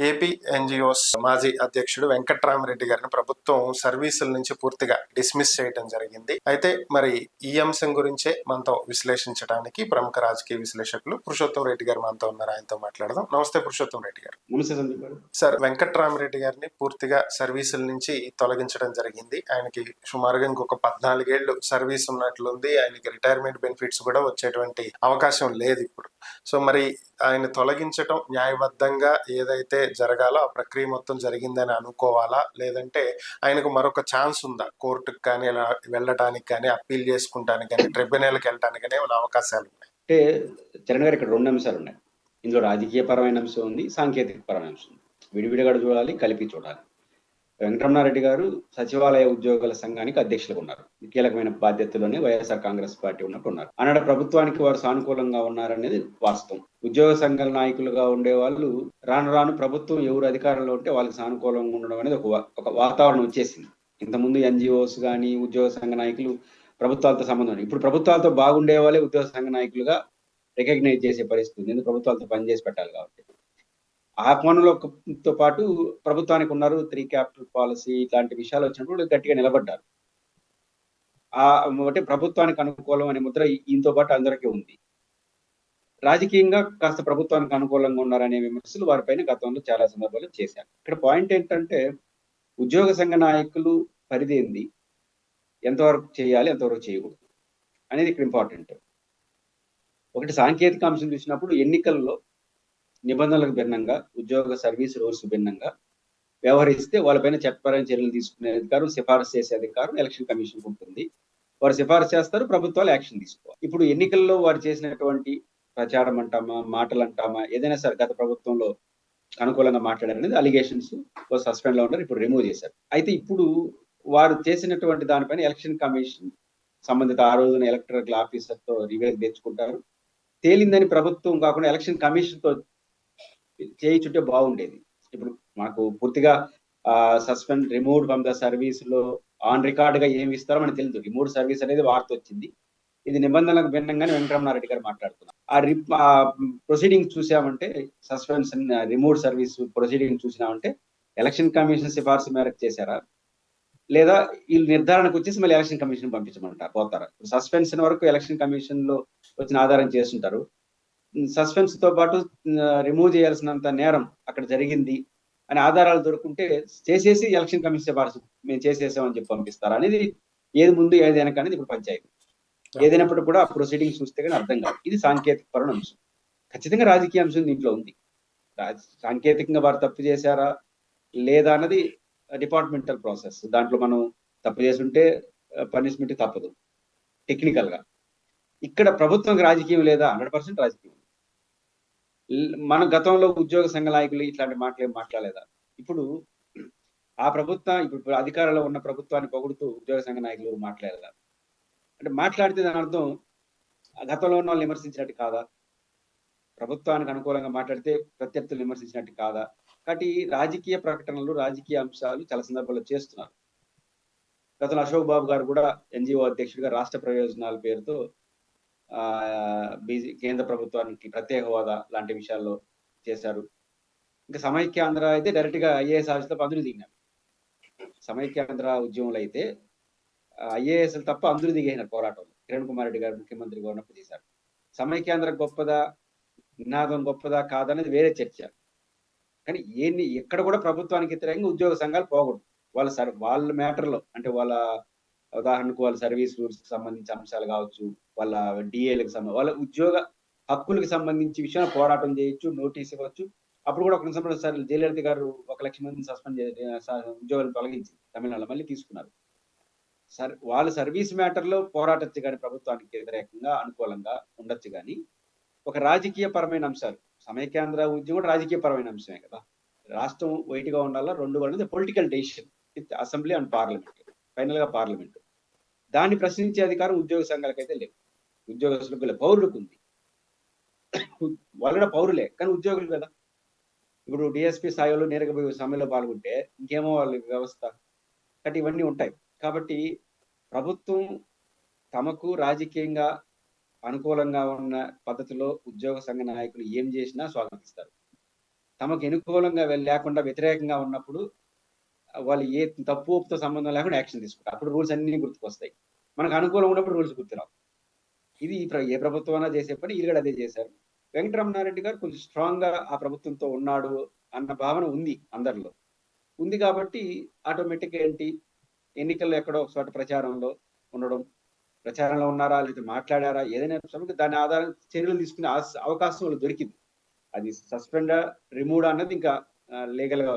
AP NGOs మాజీ అధ్యక్షుడు వెంకట్రామరెడ్డి గారిని ప్రభుత్వం సర్వీసుల నుంచి పూర్తిగా డిస్మిస్ చేయడం జరిగింది. అయితే మరి ఈ అంశం గురించే మనతో విశ్లేషించడానికి ప్రముఖ రాజకీయ విశ్లేషకులు పురుషోత్తం రెడ్డి గారు మనతో ఉన్నారు. ఆయనతో మాట్లాడదాం. నమస్తే పురుషోత్తం రెడ్డి గారు. సార్, వెంకట్రామరెడ్డి గారిని పూర్తిగా సర్వీసుల నుంచి తొలగించడం జరిగింది. ఆయనకి సుమారుగా ఇంకొక 14 ఏళ్లు సర్వీస్ ఉన్నట్లుంది. ఆయనకి రిటైర్మెంట్ బెనిఫిట్స్ కూడా వచ్చేటువంటి అవకాశం లేదు ఇప్పుడు. సో మరి ఆయన తొలగించడం న్యాయబద్ధంగా ఏదైతే జరగాలో ఆ ప్రక్రియ మొత్తం జరిగిందని అనుకోవాలా, లేదంటే ఆయనకు మరొక ఛాన్స్ ఉందా కోర్టుకు కానీ అలా వెళ్ళటానికి కానీ, అప్పీల్ చేసుకుంటానికి కానీ, ట్రిబ్యునల్కి వెళ్ళటానికి కానీ ఏమైనా అవకాశాలు ఉన్నాయి? అంటే చరణ్ గారు, ఇక్కడ 2 అంశాలు ఉన్నాయి. ఇందులో రాజకీయపరమైన అంశం ఉంది, సాంకేతిక పరమైన అంశం ఉంది. విడివిడిగా చూడాలి, కలిపి చూడాలి. వెంకటరమణారెడ్డి గారు సచివాలయ ఉద్యోగుల సంఘానికి అధ్యక్షులుగా ఉన్నారు. కీలకమైన బాధ్యతలోనే వైఎస్ఆర్ కాంగ్రెస్ పార్టీ ఉన్నట్టు ఉన్నారు. ఆనాడు ప్రభుత్వానికి వారు సానుకూలంగా ఉన్నారనేది వాస్తవం. ఉద్యోగ సంఘాల నాయకులుగా ఉండే వాళ్ళు రాను రాను ప్రభుత్వం ఎవరు అధికారంలో ఉంటే వాళ్ళకి సానుకూలంగా ఉండడం అనేది ఒక వాతావరణం వచ్చేసింది. ఇంతకుముందు ఎన్జిఓస్ కానీ ఉద్యోగ సంఘ నాయకులు ప్రభుత్వాలతో సంబంధం. ఇప్పుడు ప్రభుత్వాలతో బాగుండే వాళ్ళే ఉద్యోగ సంఘ నాయకులుగా రికగ్నైజ్ చేసే పరిస్థితి ఉంది. ఎందుకు ప్రభుత్వాలతో పనిచేసి పెట్టాలి కాబట్టి. ఆ కోణంలో పాటు ప్రభుత్వానికి ఉన్నారు 3 క్యాపిటల్ పాలసీ ఇట్లాంటి విషయాలు వచ్చినప్పుడు గట్టిగా నిలబడ్డారు. అంటే ప్రభుత్వానికి అనుకూలం అనే ముద్ర ఈయనతో పాటు అందరికీ ఉంది. రాజకీయంగా కాస్త ప్రభుత్వానికి అనుకూలంగా ఉన్నారనే విమర్శలు వారిపైన గతంలో చాలా సందర్భాలు చేశారు. ఇక్కడ పాయింట్ ఏంటంటే ఉద్యోగ సంఘ నాయకులు పరిధి ఏంది, ఎంతవరకు చేయాలి, ఎంతవరకు చేయకూడదు అనేది ఇక్కడ ఇంపార్టెంట్. ఒకటి సాంకేతిక అంశం చూసినప్పుడు ఎన్నికల్లో నిబంధనలకు భిన్నంగా ఉద్యోగ సర్వీస్ రూల్స్ భిన్నంగా వ్యవహరిస్తే వాళ్ళపైన చట్టపరమైన చర్యలు తీసుకునే అధికారం, సిఫారసు చేసే అధికారం ఎలక్షన్ కమిషన్ ఉంటుంది. వారు సిఫారసు చేస్తారు, ప్రభుత్వాలు యాక్షన్ తీసుకోవాలి. ఇప్పుడు ఎన్నికల్లో వారు చేసినటువంటి ప్రచారం అంటామా, మాటలు అంటామా, ఏదైనా సరే గత ప్రభుత్వంలో అనుకూలంగా మాట్లాడారనేది అలిగేషన్స్. సస్పెండ్ లో ఉన్నారు, ఇప్పుడు రిమూవ్ చేశారు. అయితే ఇప్పుడు వారు చేసినటువంటి దానిపైన ఎలక్షన్ కమిషన్ సంబంధిత ఆ రోజున ఎలక్టరల్ ఆఫీసర్ తో రివ్యూ తెచ్చుకుంటారు. తేలిందని ప్రభుత్వం కాకుండా ఎలక్షన్ కమిషన్ తో చేయించుంటే బాగుండేది. ఇప్పుడు మాకు పూర్తిగా suspend removed from the service లో ఆన్ రికార్డ్ గా ఏమి ఇస్తారో మనకు తెలియదు. రిమూవ్ సర్వీస్ అనేది వార్త వచ్చింది. ఇది నిబంధనలకు భిన్నంగానే వెంకటరమణారెడ్డి గారు మాట్లాడుతున్నారు. ఆ ప్రొసీడింగ్ చూసామంటే, సస్పెన్షన్ రిమూవ్ సర్వీస్ ప్రొసీడింగ్ చూసినామంటే ఎలక్షన్ కమిషన్ సిఫార్సు మేరకు చేశారా, లేదా వీళ్ళు నిర్ధారణకు వచ్చేసి మళ్ళీ ఎలక్షన్ కమిషన్ పంపించమంటారు పోతారా? సస్పెన్షన్ వరకు ఎలక్షన్ కమిషన్ లో వచ్చిన ఆధారం చేస్తుంటారు. సస్పెన్స్ తో పాటు రిమూవ్ చేయాల్సినంత నేరం అక్కడ జరిగింది అని ఆధారాలు దొరుకుంటే చేసేసి ఎలక్షన్ కమిషన్ సిఫార్సు మేము చేసేసామని చెప్పి పంపిస్తారు అనేది ఏది ముందు ఏది వెనక అనేది ఇప్పుడు పంచాయతీ. ఏదైనప్పటికీ కూడా ఆ ప్రొసీడింగ్ చూస్తే కానీ అర్థం కాదు. ఇది సాంకేతిక పరమైన అంశం. ఖచ్చితంగా రాజకీయ అంశం దీంట్లో ఉంది. సాంకేతికంగా వారు తప్పు చేశారా లేదా అన్నది డిపార్ట్మెంటల్ ప్రాసెస్. దాంట్లో మనం తప్పు చేసుంటే పనిష్మెంట్ తప్పదు టెక్నికల్ గా. ఇక్కడ ప్రభుత్వం రాజకీయం లేదా? 100% రాజకీయం. మన గతంలో ఉద్యోగ సంఘ నాయకులు ఇట్లాంటి మాటలు మాట్లాడలేదా? ఇప్పుడు ఆ ప్రభుత్వం, ఇప్పుడు అధికారంలో ఉన్న ప్రభుత్వాన్ని పొగుడుతూ ఉద్యోగ సంఘ నాయకులు మాట్లాడలేదా? అంటే మాట్లాడితే దాని అర్థం గతంలో ఉన్న వాళ్ళు విమర్శించినట్టు కాదా? ప్రభుత్వానికి అనుకూలంగా మాట్లాడితే ప్రత్యర్థులు విమర్శించినట్టు కాదా? కాబట్టి రాజకీయ ప్రకటనలు, రాజకీయ అంశాలు చాలా సందర్భాల్లో చేస్తున్నారు. గతంలో అశోక్ బాబు గారు కూడా ఎన్జిఓ అధ్యక్షుడిగా రాష్ట్ర ప్రయోజనాల పేరుతో కేంద్ర ప్రభుత్వానికి ప్రత్యేక హోదా లాంటి విషయాల్లో చేశారు. ఇంకా సమైక్యాంధ్ర అయితే డైరెక్ట్ గా ఐఏఎస్ ఆఫీసులో అందరూ దిగినారు. సమైక్యాంధ్ర ఉద్యమంలో అయితే ఐఏఎస్ తప్ప అందరూ దిగేసినారు పోరాటంలో. కిరణ్ కుమార్ రెడ్డి గారు ముఖ్యమంత్రిగా ఉన్నప్పుడు చేశారు. సమైక్యాంధ్ర గొప్పదా, నినాదం గొప్పదా కాదనేది వేరే చర్చ. కానీ ఎక్కడ కూడా ప్రభుత్వానికి వ్యతిరేకంగా ఉద్యోగ సంఘాలు పోకూడదు. వాళ్ళ మ్యాటర్లో, అంటే వాళ్ళ ఉదాహరణకు వాళ్ళ సర్వీస్ రూల్స్ కి సంబంధించి అంశాలు కావచ్చు, వాళ్ళ డిఏలకు సంబంధించి, వాళ్ళ ఉద్యోగ హక్కులకు సంబంధించి విషయాలు పోరాటం చేయొచ్చు, నోటీస్ ఇవ్వచ్చు. అప్పుడు కూడా ఒక సందర్భంలో సార్ జయలలిత గారు 1 లక్ష మందిని సస్పెండ్ ఉద్యోగాలను తొలగించింది తమిళనాడులో, మళ్ళీ తీసుకున్నారు. వాళ్ళ సర్వీస్ మ్యాటర్లో పోరాటచ్చు కానీ ప్రభుత్వానికి వ్యతిరేకంగా అనుకూలంగా ఉండొచ్చు. కానీ ఒక రాజకీయ పరమైన అంశాలు, సమైక్యాంధ్ర ఉద్యమం కూడా రాజకీయ పరమైన అంశమే కదా. రాష్ట్రం వైట్గా ఉండాలా, 2 అనేది political decision with assembly and parliament, final గా పార్లమెంట్. దాన్ని ప్రశ్నించే అధికారం ఉద్యోగ సంఘాలకైతే లేదు. ఉద్యోగస్తులకు పౌరులకు ఉంది. వాళ్ళు కూడా పౌరులే, కానీ ఉద్యోగులు కదా. ఇప్పుడు డిఎస్పీ స్థాయిలో నేరుగా సమ్మెలో పాల్గొంటే ఇంకేమో వాళ్ళ వ్యవస్థ. కాబట్టి ఇవన్నీ ఉంటాయి. కాబట్టి ప్రభుత్వం తమకు రాజకీయంగా అనుకూలంగా ఉన్న పద్ధతిలో ఉద్యోగ సంఘ నాయకులు ఏం చేసినా స్వాగతిస్తారు. తమకు అనుకూలంగా లేకుండా వ్యతిరేకంగా ఉన్నప్పుడు వాళ్ళు ఏ తప్పు ఒప్పుతో సంబంధం లేకుండా యాక్షన్ తీసుకుంటారు. అప్పుడు రూల్స్ అన్నీ గుర్తుకొస్తాయి. మనకు అనుకూలంగా ఉన్నప్పుడు రూల్స్ గుర్తురావు. ఇది ఏ ప్రభుత్వమైనా చేసే పని. వీళ్ళు కూడా అదే చేశారు. వెంకటరమణారెడ్డి గారు కొంచెం స్ట్రాంగ్‌గా ఆ ప్రభుత్వంతో ఉన్నాడు అన్న భావన ఉంది అందరిలో. ఉంది కాబట్టి ఆటోమేటిక్‌గా ఏంటి, ఎన్నికల్లో ఎక్కడో ఒక చోట ప్రచారంలో ఉండడం, ప్రచారంలో ఉన్నారా? లేకపోతే మాట్లాడారా? ఏదైనా సమయంలో దాని ఆధారంగా చర్యలు తీసుకునే అవకాశం వాళ్ళకి దొరికింది. అది సస్పెండా, రిమూవ్‌డా అన్నది ఇంకా లీగల్‌గా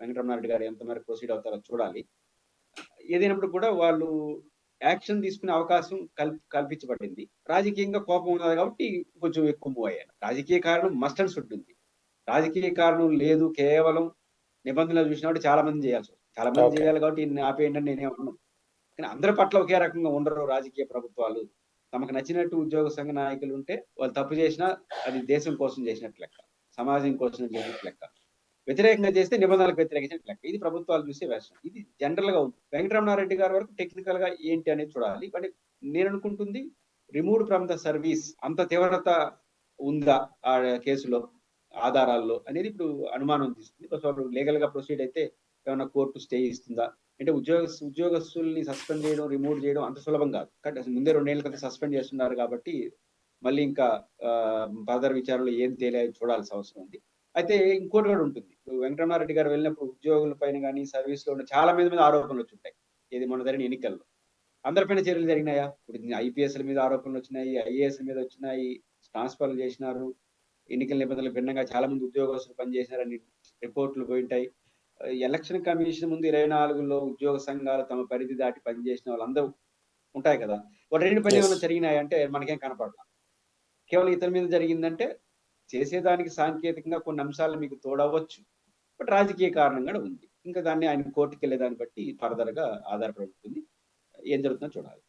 వెంకటరమణారెడ్డి గారు ఎంత మేరకు ప్రొసీడ్ అవుతారో చూడాలి. ఏదైనప్పుడు కూడా వాళ్ళు యాక్షన్ తీసుకునే అవకాశం కల్పించబడింది. రాజకీయంగా కోపం ఉన్నది కాబట్టి కొంచెం ఎక్కువ మూవ్ అయ్యాను. రాజకీయ కారణం మస్ట్ అండ్ షుడ్ ఉంది. రాజకీయ కారణం లేదు, కేవలం నిబంధనలు చూసినప్పుడు చాలా మంది చేయాల్సి వస్తుంది. చాలా మంది ఓకే. చేయాలి కాబట్టి ఈయన్ని ఆపేయండి అని నేనేమనను. కానీ అందరి పట్ల ఒకే రకంగా ఉండరు రాజకీయ ప్రభుత్వాలు. తమకు నచ్చినట్టు ఉద్యోగ సంఘ నాయకులు ఉంటే వాళ్ళు తప్పు చేసినా అది దేశం కోసం చేసినట్టు లెక్క. సమాజం కోసం చేసినట్టు లెక్క. వ్యతిరేకంగా చేస్తే నిబంధనలకు వ్యతిరేకించినట్టు లెక్క. ఇది ప్రభుత్వాలు చూసే వెర్షన్. ఇది జనరల్‌గా ఉంది. వెంకటరమణారెడ్డి గారి వరకు టెక్నికల్‌గా ఏంటి అనేది చూడాలి. బట్ నేను అనుకుంటుంది రిమూవ్డ్ ఫ్రమ్ ద సర్వీస్ అంత తీవ్రత ఉందా ఆ కేసులో, ఆధారాల్లో అనేది ఇప్పుడు అనుమానం తీస్తుంది. వాళ్ళు లీగల్‌గా ప్రొసీడ్ అయితే ఏమన్నా కోర్టు స్టే ఇస్తుందా? అంటే ఉద్యోగస్తుల్ని సస్పెండ్ చేయడం, రిమూవ్ చేయడం అంత సులభం కాదు. కానీ అసలు ముందే 2 ఏళ్ల క్రితం సస్పెండ్ చేస్తున్నారు కాబట్టి మళ్ళీ ఇంకా ఫర్దర్ విచారణలో ఏం తేలాయో చూడాల్సిన అవసరం ఉంది. అయితే ఇంకోటి కూడా ఉంటుంది. ఇప్పుడు వెంకటరమణారెడ్డి గారు వెళ్ళినప్పుడు ఉద్యోగుల పైన గాని, సర్వీస్‌లో ఉన్న చాలా మంది మీద ఆరోపణలు వచ్చుంటాయి. ఏది మొన్న జరిగిన ఎన్నికల్లో. అందరిపైన చర్యలు జరిగినాయా? ఇప్పుడు ఐపీఎస్‌ల మీద ఆరోపణలు వచ్చినాయి, ఐఏఎస్‌ల మీద వచ్చినాయి, ట్రాన్స్‌ఫర్‌లు చేసినారు. ఎన్నికల నిబంధనలకు భిన్నంగా చాలా మంది ఉద్యోగస్తులు పనిచేశారని రిపోర్ట్‌లు పోయుంటాయి. ఎలక్షన్ కమిషన్ ముందు 24లో ఉద్యోగ సంఘాలు తమ పరిధి దాటి పనిచేసిన వాళ్ళందరూ ఉంటాయి కదా! వాటి రెండిటిపైన యెస్. ఏమైనా జరిగినాయంటే మనకేం కనపడలా. కేవలం ఇతని మీద జరిగిందంటే చేసేదానికి సాంకేతికంగా కొన్ని అంశాలు మీకు తోడవ్వచ్చు. బట్ రాజకీయ కారణం కూడా ఉంది. ఇంకా దాన్ని ఆయన కోర్టుకెళ్ళే దాన్ని బట్టి ఫర్దర్‌గా ఆధారపడి ఉంటుంది. ఏం జరుగుతుందో చూడాలి.